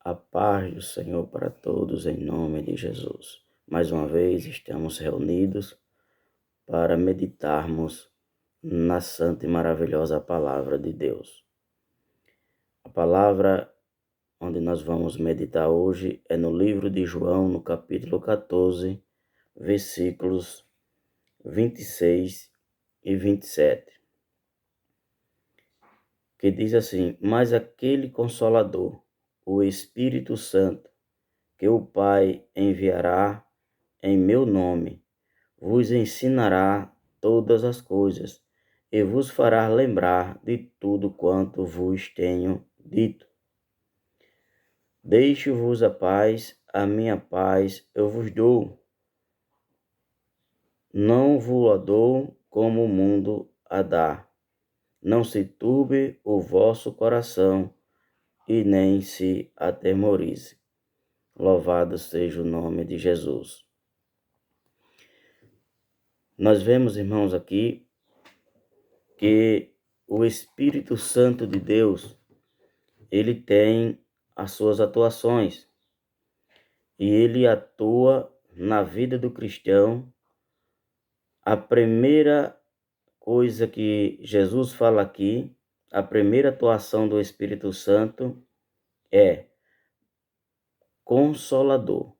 A paz do Senhor para todos, em nome de Jesus. Mais uma vez estamos reunidos para meditarmos na santa e maravilhosa palavra de Deus. A palavra onde nós vamos meditar hoje é no livro de João, no capítulo 14, versículos 26 e 27, que diz assim: Mas aquele Consolador, o Espírito Santo, que o Pai enviará em meu nome, vos ensinará todas as coisas e vos fará lembrar de tudo quanto vos tenho dito. Deixo-vos a minha paz eu vos dou. Não vos a dou como o mundo a dá. Não se turbe o vosso coração e nem se atemorize. Louvado seja o nome de Jesus. Nós vemos, irmãos, aqui que o Espírito Santo de Deus, ele tem as suas atuações e ele atua na vida do cristão. A primeira coisa que Jesus fala aqui, a primeira atuação do Espírito Santo é Consolador.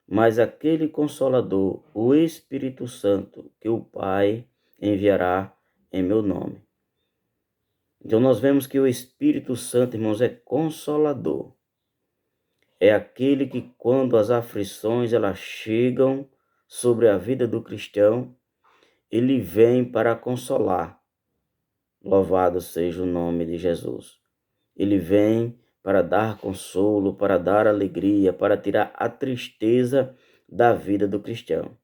Mas aquele Consolador, o Espírito Santo, que o Pai enviará em meu nome. Então nós vemos que o Espírito Santo, irmãos, é consolador. É aquele que, quando as aflições elas chegam sobre a vida do cristão, ele vem para consolar. Louvado seja o nome de Jesus. Ele vem para dar consolo, para dar alegria, para tirar a tristeza da vida do cristão.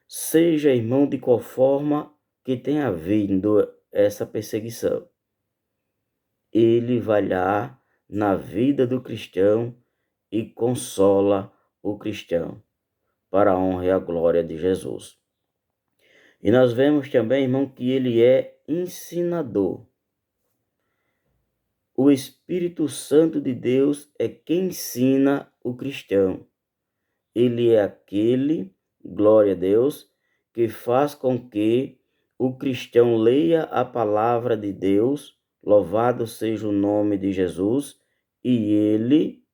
Seja, irmão, de qual forma que tenha havido essa perseguição, ele vai lá na vida do cristão e consola o cristão, para a honra e a glória de Jesus. E nós vemos também, irmão, que ele é ensinador. O Espírito Santo de Deus é quem ensina o cristão. Ele é aquele, glória a Deus, que faz com que o cristão leia a palavra de Deus, louvado seja o nome de Jesus, e ele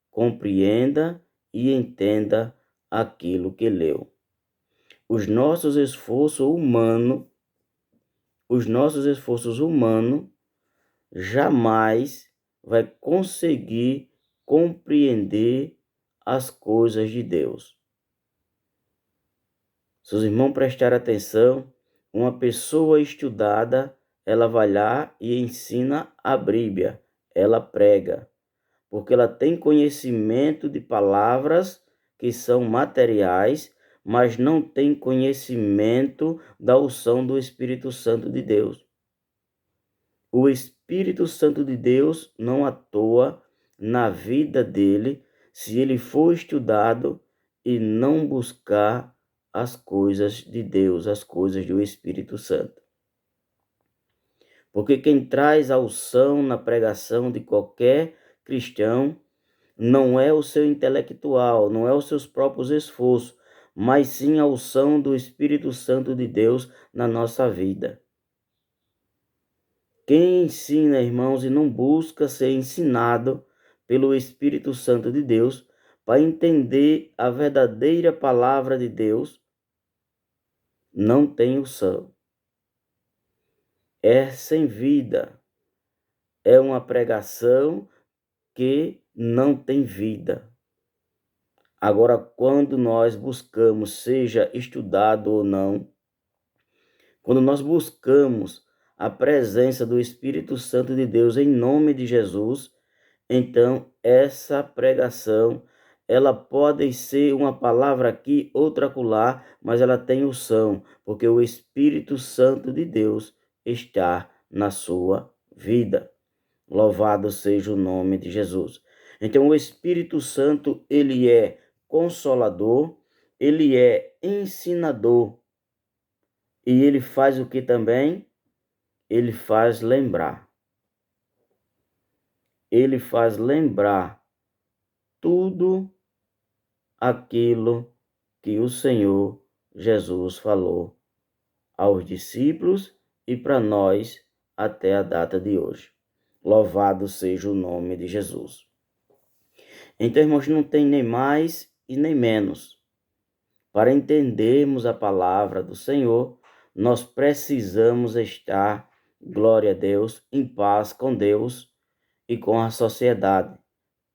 compreenda e entenda aquilo que leu. Os nossos esforços humanos jamais vai conseguir compreender as coisas de Deus. Se os irmãos prestarem atenção, uma pessoa estudada, ela vai lá e ensina a Bíblia, ela prega, porque ela tem conhecimento de palavras que são materiais, mas não tem conhecimento da unção do Espírito Santo de Deus. O Espírito Santo de Deus não atua na vida dele se ele for estudado e não buscar as coisas de Deus, as coisas do Espírito Santo. Porque quem traz a unção na pregação de qualquer cristão não é o seu intelectual, não é os seus próprios esforços, mas sim a unção do Espírito Santo de Deus na nossa vida. Quem ensina, irmãos, e não busca ser ensinado pelo Espírito Santo de Deus para entender a verdadeira palavra de Deus, não tem unção. É sem vida. É uma pregação que não tem vida. Agora, quando nós buscamos, seja estudado ou não, quando nós buscamos a presença do Espírito Santo de Deus em nome de Jesus, então essa pregação, ela pode ser uma palavra aqui, outra acolá, mas ela tem unção, porque o Espírito Santo de Deus está na sua vida. Louvado seja o nome de Jesus. Então o Espírito Santo, ele é consolador, ele é ensinador. E ele faz o que também? Ele faz lembrar. ele faz lembrar tudo aquilo que o Senhor Jesus falou aos discípulos e para nós até a data de hoje. Louvado seja o nome de Jesus. Então, irmãos, não tem nem mais e nem menos. Para entendermos a palavra do Senhor, nós precisamos estar, glória a Deus, em paz com Deus e com a sociedade.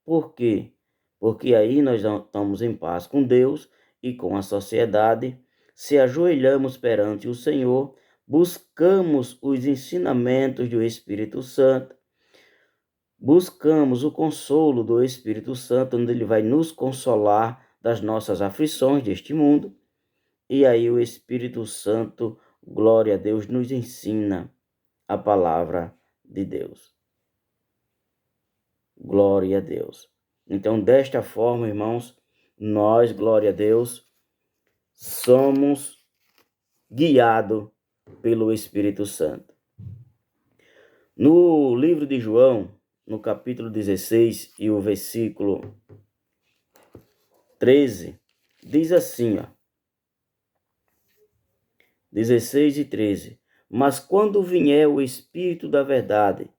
Por quê? Porque aí nós estamos em paz com Deus e com a sociedade, se ajoelhamos perante o Senhor, buscamos os ensinamentos do Espírito Santo, buscamos o consolo do Espírito Santo, onde ele vai nos consolar das nossas aflições deste mundo, e aí o Espírito Santo, glória a Deus, nos ensina a palavra de Deus. Glória a Deus. Então, desta forma, irmãos, nós, glória a Deus, somos guiados pelo Espírito Santo. No livro de João, no capítulo 16 e o versículo 13, diz assim, 16 e 13. Mas quando vier o Espírito da verdade,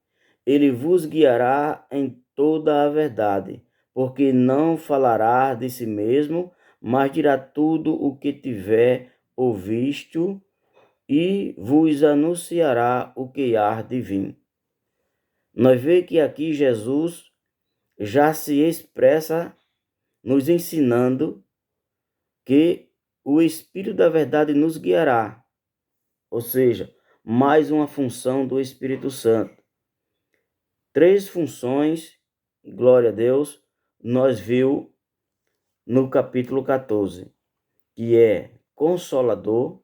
ele vos guiará em toda a verdade, porque não falará de si mesmo, mas dirá tudo o que tiver ouvido e vos anunciará o que há de vir. Nós vemos que aqui Jesus já se expressa nos ensinando que o Espírito da verdade nos guiará, ou seja, mais uma função do Espírito Santo. 3 funções, glória a Deus, nós viu no capítulo 14, que é consolador,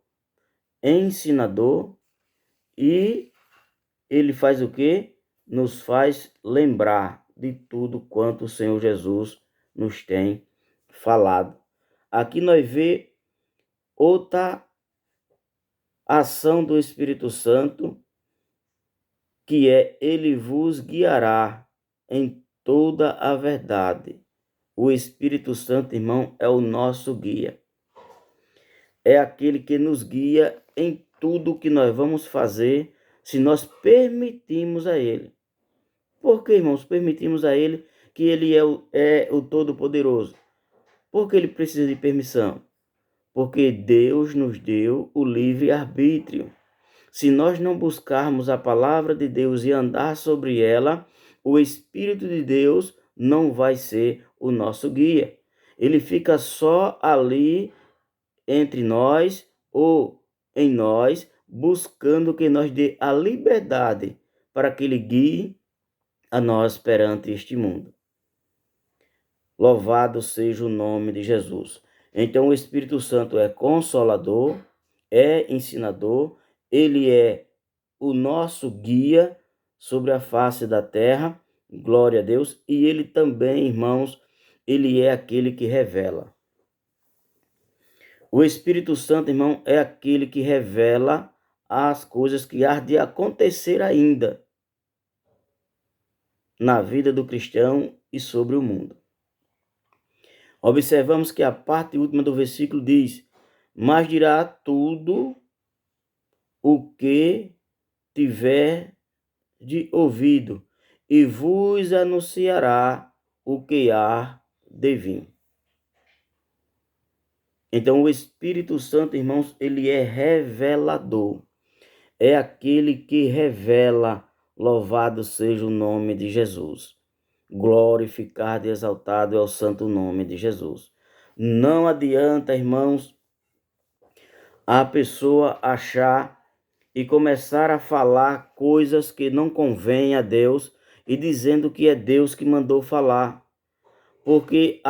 ensinador e ele faz o quê? Nos faz lembrar de tudo quanto o Senhor Jesus nos tem falado. Aqui nós vemos outra ação do Espírito Santo, que é ele vos guiará em toda a verdade. O Espírito Santo, irmão, é o nosso guia. É aquele que nos guia em tudo que nós vamos fazer, se nós permitimos a ele. Por que, irmãos, permitimos a ele que ele é o Todo-Poderoso? Por que ele precisa de permissão? Porque Deus nos deu o livre-arbítrio. Se nós não buscarmos a palavra de Deus e andar sobre ela, o Espírito de Deus não vai ser o nosso guia. Ele fica só ali entre nós ou em nós, buscando que nós dê a liberdade para que ele guie a nós perante este mundo. Louvado seja o nome de Jesus. Então o Espírito Santo é consolador, é ensinador, ele é o nosso guia sobre a face da terra, glória a Deus, e ele também, irmãos, ele é aquele que revela. O Espírito Santo, irmão, é aquele que revela as coisas que há de acontecer ainda na vida do cristão e sobre o mundo. Observamos que a parte última do versículo diz: mas dirá tudo o que tiver de ouvido e vos anunciará o que há de vir. Então o Espírito Santo, irmãos, ele é revelador. É aquele que revela, louvado seja o nome de Jesus. Glorificado e exaltado é o santo nome de Jesus. Não adianta, irmãos, a pessoa achar e começar a falar coisas que não convêm a Deus e dizendo que é Deus que mandou falar. Porque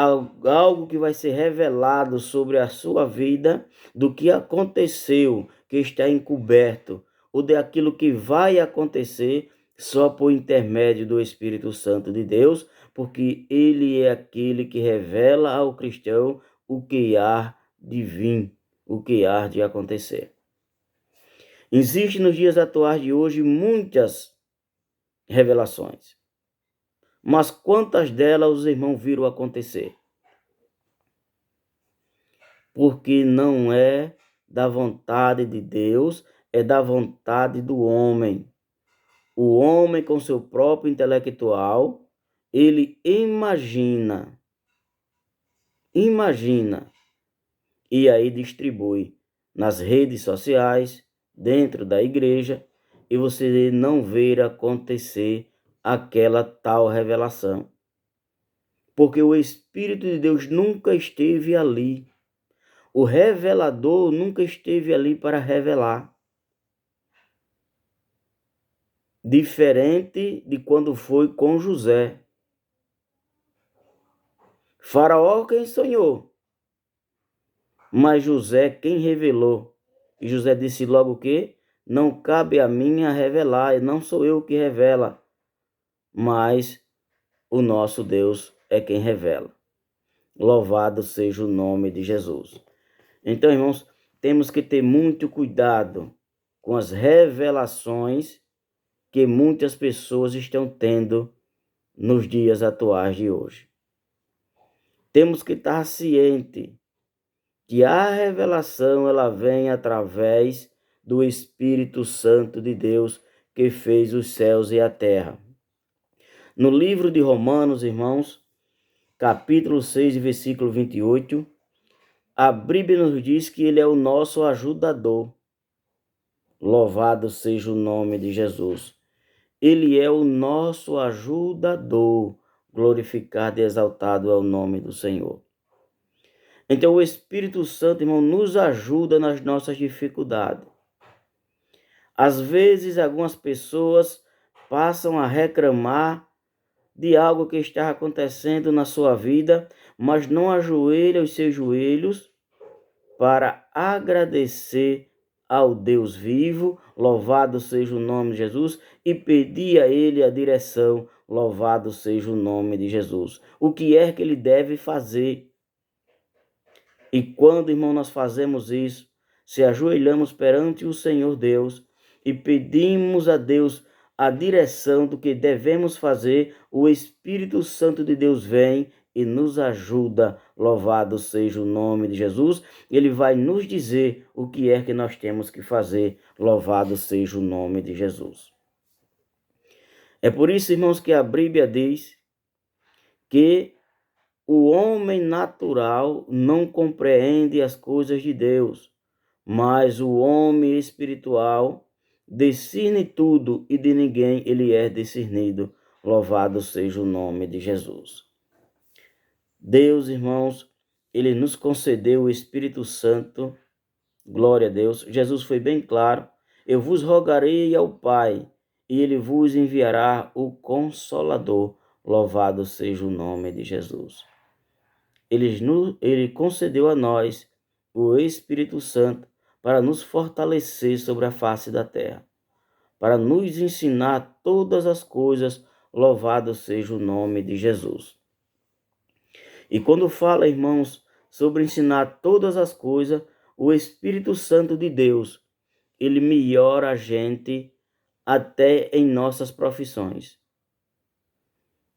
algo que vai ser revelado sobre a sua vida, do que aconteceu, que está encoberto, ou daquilo que vai acontecer, só por intermédio do Espírito Santo de Deus, porque ele é aquele que revela ao cristão o que há de vir, o que há de acontecer. Existem nos dias atuais de hoje muitas revelações. Mas quantas delas os irmãos viram acontecer? Porque não é da vontade de Deus, é da vontade do homem. O homem, com seu próprio intelectual, ele imagina, e aí distribui nas redes sociais, dentro da igreja, e você não vê acontecer aquela tal revelação. Porque o Espírito de Deus nunca esteve ali. O revelador nunca esteve ali para revelar. Diferente de quando foi com José. Faraó quem sonhou, mas José quem revelou. E José disse logo que não cabe a mim a revelar, e não sou eu que revela, mas o nosso Deus é quem revela. Louvado seja o nome de Jesus. Então, irmãos, temos que ter muito cuidado com as revelações que muitas pessoas estão tendo nos dias atuais de hoje. Temos que estar ciente que a revelação ela vem através do Espírito Santo de Deus que fez os céus e a terra. No livro de Romanos, irmãos, capítulo 6, versículo 28, a Bíblia nos diz que ele é o nosso ajudador. Louvado seja o nome de Jesus. Ele é o nosso ajudador. Glorificado e exaltado é o nome do Senhor. Então o Espírito Santo, irmão, nos ajuda nas nossas dificuldades. Às vezes, algumas pessoas passam a reclamar de algo que está acontecendo na sua vida, mas não ajoelha os seus joelhos para agradecer ao Deus vivo, louvado seja o nome de Jesus, e pedir a Ele a direção, louvado seja o nome de Jesus. O que é que Ele deve fazer? E quando, irmão, nós fazemos isso, se ajoelhamos perante o Senhor Deus e pedimos a Deus a direção do que devemos fazer, o Espírito Santo de Deus vem e nos ajuda, louvado seja o nome de Jesus. Ele vai nos dizer o que é que nós temos que fazer, louvado seja o nome de Jesus. É por isso, irmãos, que a Bíblia diz que o homem natural não compreende as coisas de Deus, mas o homem espiritual discerne tudo e de ninguém ele é discernido. Louvado seja o nome de Jesus. Deus, irmãos, ele nos concedeu o Espírito Santo. Glória a Deus. Jesus foi bem claro. Eu vos rogarei ao Pai, e ele vos enviará o Consolador. Louvado seja o nome de Jesus. Ele concedeu a nós o Espírito Santo para nos fortalecer sobre a face da terra, para nos ensinar todas as coisas, louvado seja o nome de Jesus. E quando fala, irmãos, sobre ensinar todas as coisas, o Espírito Santo de Deus, ele melhora a gente até em nossas profissões.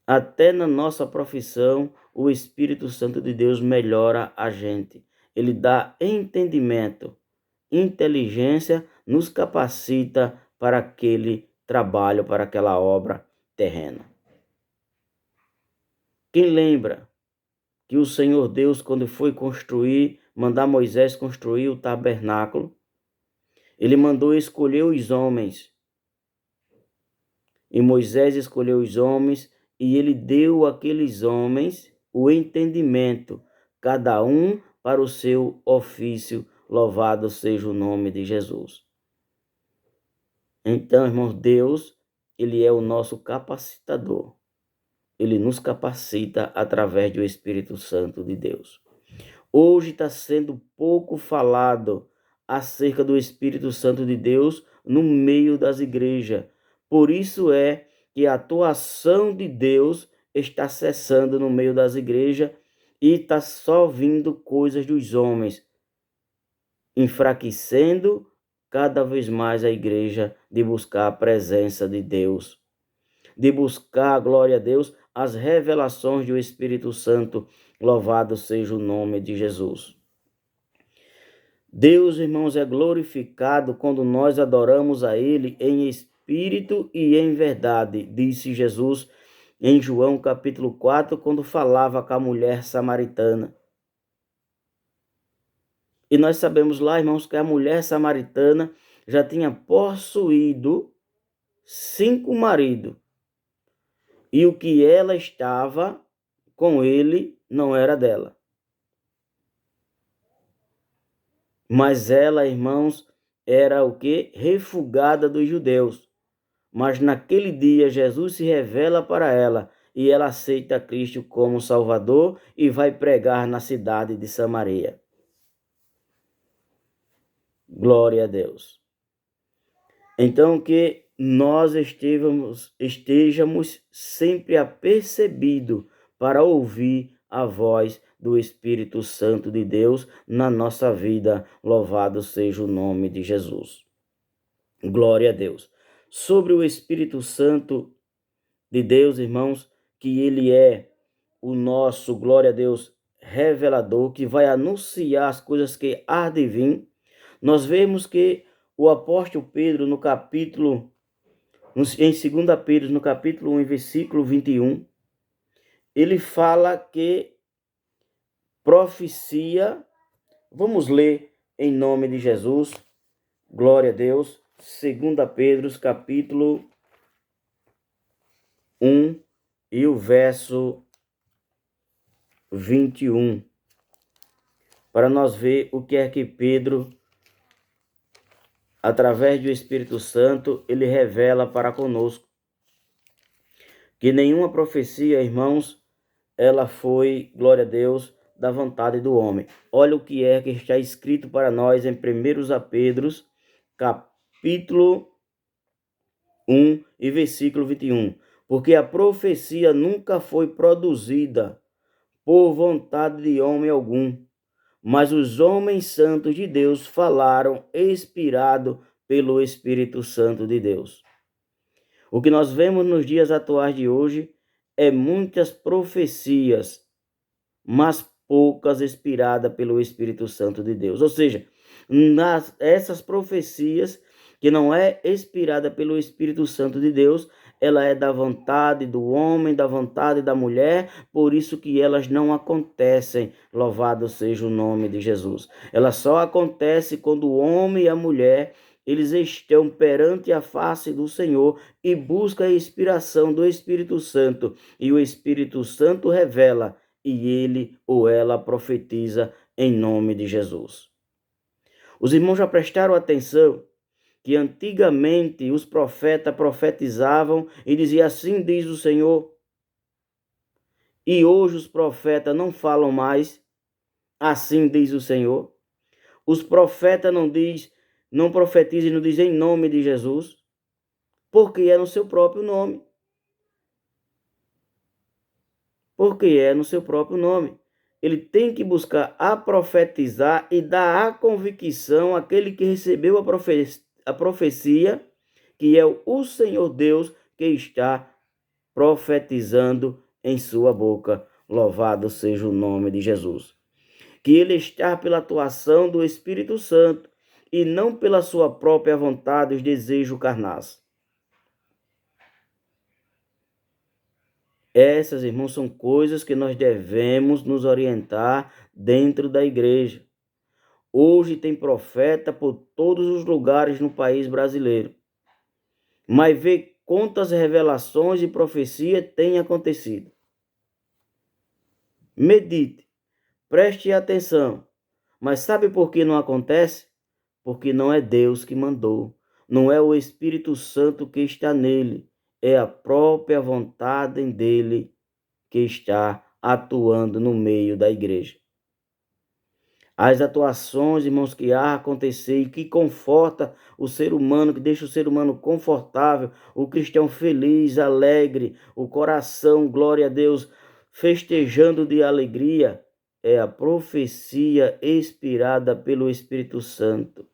Até na nossa profissão, o Espírito Santo de Deus melhora a gente. Ele dá entendimento, inteligência, nos capacita para aquele trabalho, para aquela obra terrena. Quem lembra que o Senhor Deus, quando foi mandar Moisés construir o tabernáculo, ele mandou escolher os homens. E Moisés escolheu os homens e ele deu àqueles homens o entendimento, cada um para o seu ofício. Louvado seja o nome de Jesus. Então, irmãos, Deus, ele é o nosso capacitador. Ele nos capacita através do Espírito Santo de Deus. Hoje está sendo pouco falado acerca do Espírito Santo de Deus no meio das igrejas. Por isso é que a atuação de Deus está cessando no meio das igrejas e está só vindo coisas dos homens, enfraquecendo cada vez mais a igreja de buscar a presença de Deus, de buscar, glória a Deus, as revelações do Espírito Santo. Louvado seja o nome de Jesus. Deus, irmãos, é glorificado quando nós adoramos a Ele em espírito e em verdade, disse Jesus em João capítulo 4, quando falava com a mulher samaritana. E nós sabemos lá, irmãos, que a mulher samaritana já tinha possuído 5 maridos. E o que ela estava com ele não era dela. Mas ela, irmãos, era o quê? Refugada dos judeus. Mas naquele dia Jesus se revela para ela e ela aceita Cristo como Salvador e vai pregar na cidade de Samaria. Glória a Deus. Então que nós estejamos sempre apercebidos para ouvir a voz do Espírito Santo de Deus na nossa vida. Louvado seja o nome de Jesus. Glória a Deus. Sobre o Espírito Santo de Deus, irmãos, que ele é o nosso, glória a Deus, revelador, que vai anunciar as coisas que há de vir. Nós vemos que o apóstolo Pedro, em 2 Pedro, no capítulo 1, versículo 21, ele fala que profecia, vamos ler em nome de Jesus, glória a Deus, 2 Pedro, capítulo 1 e o verso 21, para nós ver o que é que Pedro, através do Espírito Santo, ele revela para conosco. Que nenhuma profecia, irmãos, ela foi, glória a Deus, da vontade do homem. Olha o que é que está escrito para nós em 1 Pedro, capítulo 1 e versículo 21. Porque a profecia nunca foi produzida por vontade de homem algum, mas os homens santos de Deus falaram inspirado pelo Espírito Santo de Deus. O que nós vemos nos dias atuais de hoje é muitas profecias, mas poucas inspiradas pelo Espírito Santo de Deus. Ou seja, essas profecias que não é inspirada pelo Espírito Santo de Deus, ela é da vontade do homem, da vontade da mulher, por isso que elas não acontecem. Louvado seja o nome de Jesus. Ela só acontece quando o homem e a mulher eles estão perante a face do Senhor e buscam a inspiração do Espírito Santo, e o Espírito Santo revela e ele ou ela profetiza em nome de Jesus. Os irmãos já prestaram atenção que antigamente os profetas profetizavam e diziam assim diz o Senhor, e hoje os profetas não falam mais assim diz o Senhor. Os profetas não profetizam e não dizem em nome de Jesus, porque é no seu próprio nome. Porque é no seu próprio nome. Ele tem que buscar a profetizar e dar a convicção àquele que recebeu a profecia, que é o Senhor Deus que está profetizando em sua boca. Louvado seja o nome de Jesus. Que ele está pela atuação do Espírito Santo e não pela sua própria vontade, os desejos carnais. Essas, irmãos, são coisas que nós devemos nos orientar dentro da igreja. Hoje tem profeta por todos os lugares no país brasileiro. Mas vê quantas revelações e profecias têm acontecido. Medite, preste atenção. Mas sabe por que não acontece? Porque não é Deus que mandou. Não é o Espírito Santo que está nele. É a própria vontade dele que está atuando no meio da igreja. As atuações, irmãos, que há acontecer e que conforta o ser humano, que deixa o ser humano confortável, o cristão feliz, alegre, o coração, glória a Deus, festejando de alegria, é a profecia inspirada pelo Espírito Santo,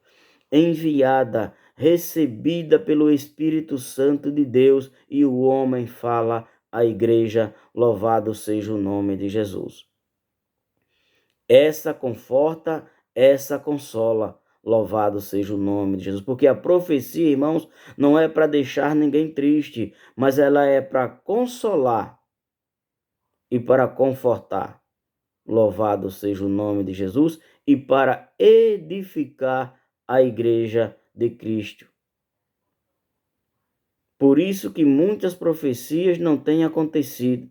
enviada, recebida pelo Espírito Santo de Deus, e o homem fala a igreja, louvado seja o nome de Jesus. Essa conforta, essa consola, louvado seja o nome de Jesus. Porque a profecia, irmãos, não é para deixar ninguém triste, mas ela é para consolar e para confortar. Louvado seja o nome de Jesus, e para edificar a igreja de Cristo. Por isso que muitas profecias não têm acontecido,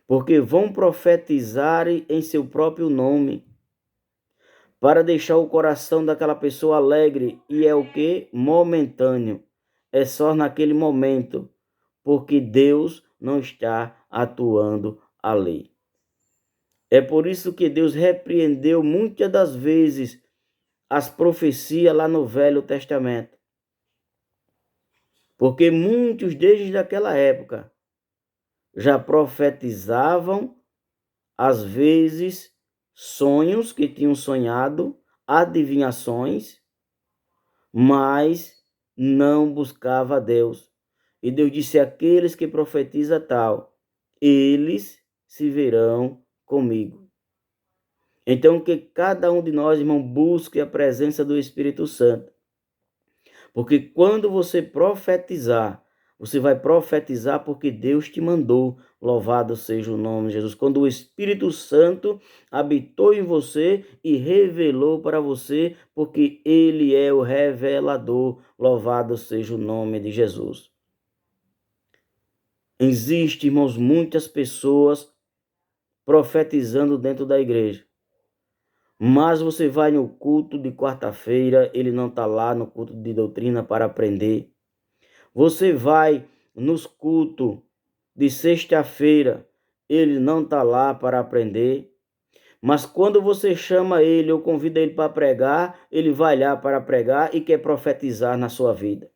porque vão profetizar em seu próprio nome, para deixar o coração daquela pessoa alegre, e é o que? Momentâneo. É só naquele momento, porque Deus não está atuando ali. É por isso que Deus repreendeu muitas das vezes as profecias lá no Velho Testamento. Porque muitos desde aquela época já profetizavam, às vezes, sonhos que tinham sonhado, adivinhações, mas não buscava a Deus. E Deus disse: aqueles que profetizam tal, eles se verão comigo. Então, que cada um de nós, irmão, busque a presença do Espírito Santo. Porque quando você profetizar, você vai profetizar porque Deus te mandou. Louvado seja o nome de Jesus. Quando o Espírito Santo habitou em você e revelou para você, porque Ele é o revelador. Louvado seja o nome de Jesus. Existem, irmãos, muitas pessoas profetizando dentro da igreja. Mas você vai no culto de quarta-feira, ele não está lá no culto de doutrina para aprender. Você vai nos cultos de sexta-feira, ele não está lá para aprender. Mas quando você chama ele ou convida ele para pregar, ele vai lá para pregar e quer profetizar na sua vida.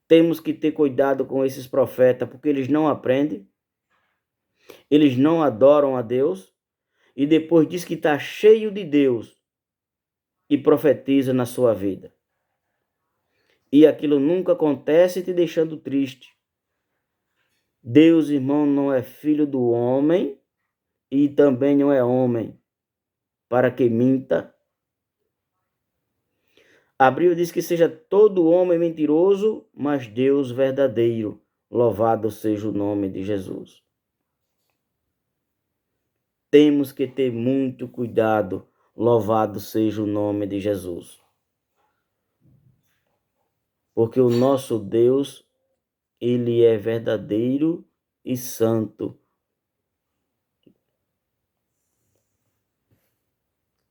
Temos que ter cuidado com esses profetas, porque eles não aprendem, eles não adoram a Deus, e depois diz que está cheio de Deus e profetiza na sua vida. E aquilo nunca acontece, te deixando triste. Deus, irmão, não é filho do homem e também não é homem para que minta. A Bíblia diz que seja todo homem mentiroso, mas Deus verdadeiro. Louvado seja o nome de Jesus. Temos que ter muito cuidado. Louvado seja o nome de Jesus. Porque o nosso Deus, ele é verdadeiro e santo.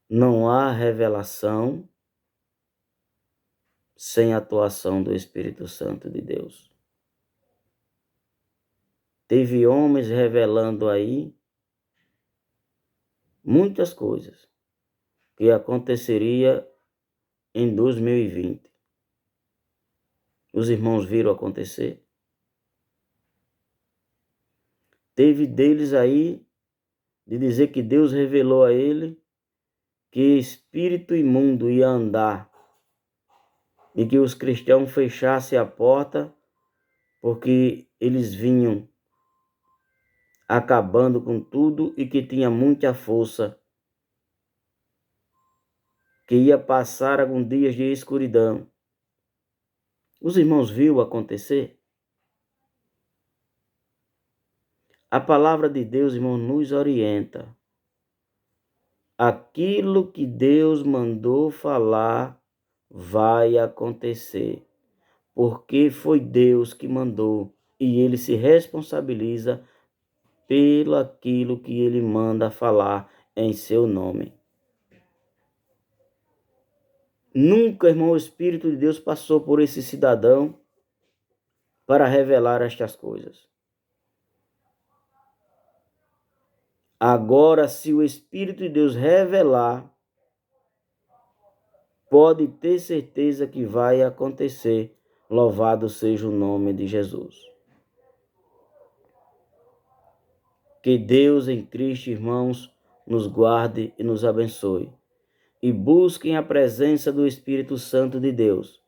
Não há revelação sem a atuação do Espírito Santo de Deus. Teve homens revelando aí muitas coisas que aconteceria em 2020. Os irmãos viram acontecer? Teve deles aí de dizer que Deus revelou a ele que espírito imundo ia andar e que os cristãos fechassem a porta porque eles vinham acabando com tudo e que tinha muita força, que ia passar alguns dias de escuridão. Os irmãos viram acontecer? A palavra de Deus, irmão, nos orienta. Aquilo que Deus mandou falar vai acontecer, porque foi Deus que mandou e ele se responsabiliza pelo aquilo que ele manda falar em seu nome. Nunca, irmão, o Espírito de Deus passou por esse cidadão para revelar estas coisas. Agora, se o Espírito de Deus revelar, pode ter certeza que vai acontecer. Louvado seja o nome de Jesus. Que Deus em Cristo, irmãos, nos guarde e nos abençoe. E busquem a presença do Espírito Santo de Deus,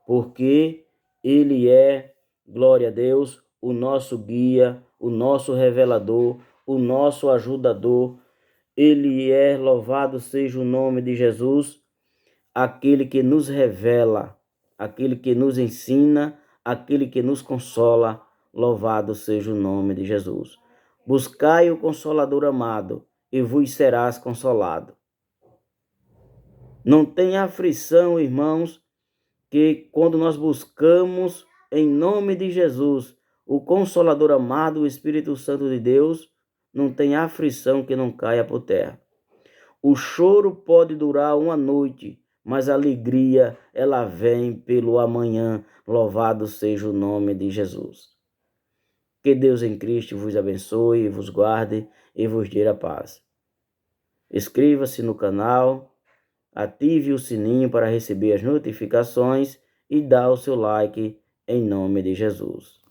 porque Ele é glória a Deus, o nosso guia, o nosso revelador, o nosso ajudador. Ele é, louvado seja o nome de Jesus, aquele que nos revela, aquele que nos ensina, aquele que nos consola. Louvado seja o nome de Jesus. Buscai o Consolador amado, e vos serás consolado. Não tem aflição, irmãos, que quando nós buscamos em nome de Jesus, o Consolador amado, o Espírito Santo de Deus, não tem aflição que não caia por terra. O choro pode durar uma noite, mas a alegria, ela vem pelo amanhã. Louvado seja o nome de Jesus. Que Deus em Cristo vos abençoe, vos guarde e vos dê a paz. Inscreva-se no canal, ative o sininho para receber as notificações e dá o seu like em nome de Jesus.